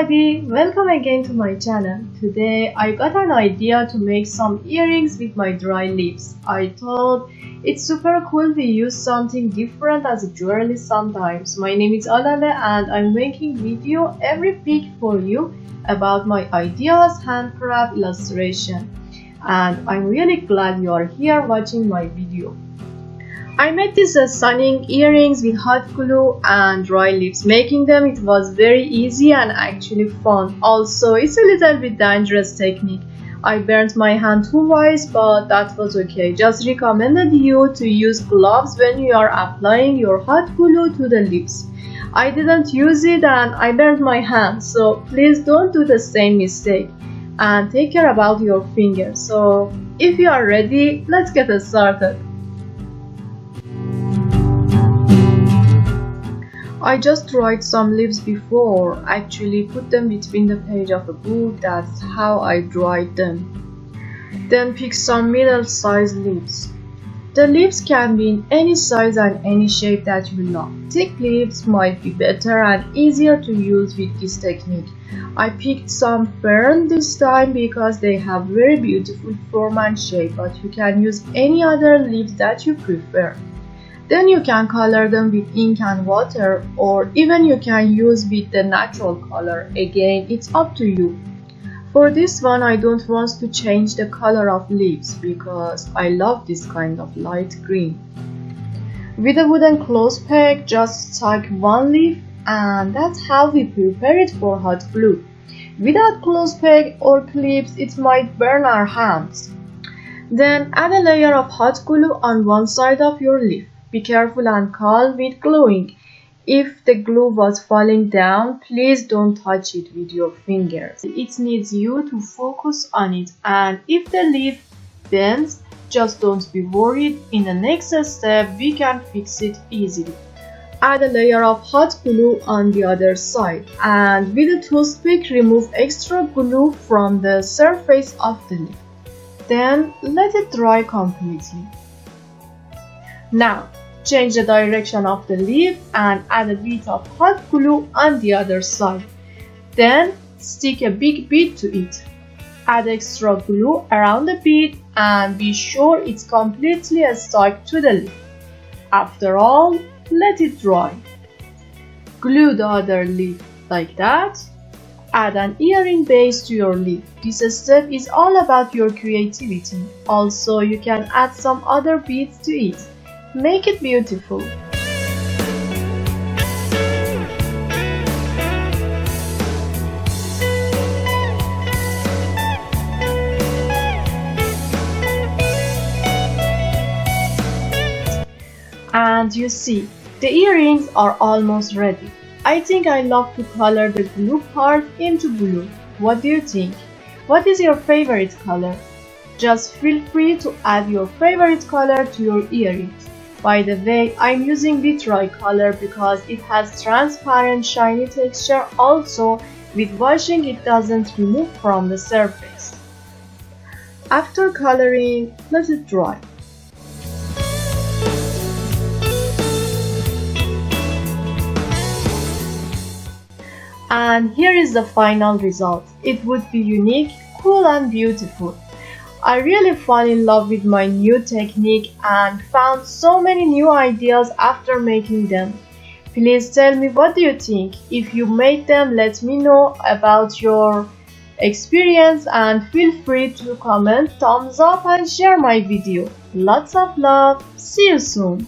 everybody, welcome again to my channel. Today I got an idea to make some earrings with my dry leaves. I thought it's super cool to use something different as a jewelry sometimes. My name is Alale and I'm making video every week for you about my ideas, handcraft, illustration. And I'm really glad you are here watching my video. I made these stunning earrings with hot glue and dry leaves. Making them it was very easy and actually fun. Also, it's a little bit dangerous technique. I burnt my hand twice, but that was okay. Just recommended you to use gloves when you are applying your hot glue to the leaves. I didn't use it and I burnt my hand, so please don't do the same mistake and take care about your fingers. So if you are ready, let's get started. I just dried some leaves before, actually put them between the page of a book. That's how I dried them. Then pick some middle-sized leaves. The leaves can be in any size and any shape that you love. Thick leaves might be better and easier to use with this technique. I picked some fern this time because they have very beautiful form and shape, but you can use any other leaves that you prefer. Then you can color them with ink and water, or even you can use with the natural color. Again, it's up to you. For this one, I don't want to change the color of leaves because I love this kind of light green. With a wooden clothes peg, just stuck one leaf, and that's how we prepare it for hot glue. Without clothes peg or clips, it might burn our hands. Then add a layer of hot glue on one side of your leaf. Be careful and calm with gluing. If the glue was falling down, please don't touch it with your fingers. It needs you to focus on it, and if the leaf bends, just don't be worried. In the next step, we can fix it easily. Add a layer of hot glue on the other side, and with a toothpick, remove extra glue from the surface of the leaf. Then let it dry completely. Now, change the direction of the leaf and add a bit of hot glue on the other side. Then, stick a big bead to it. Add extra glue around the bead and be sure it's completely stuck to the leaf. After all, let it dry. Glue the other leaf like that. Add an earring base to your leaf. This step is all about your creativity. Also, you can add some other beads to it. Make it beautiful. And you see, the earrings are almost ready. I think I love to color the glue part into blue. What do you think? What is your favorite color? Just feel free to add your favorite color to your earrings. By the way, I'm using vitrial color because it has transparent shiny texture. Also, with washing it doesn't remove from the surface. After coloring, let it dry. And here is the final result. It would be unique, cool and beautiful. I really fell in love with my new technique and found so many new ideas after making them. Please tell me, what do you think? If you made them, let me know about your experience and feel free to comment, thumbs up and share my video. Lots of love. See you soon.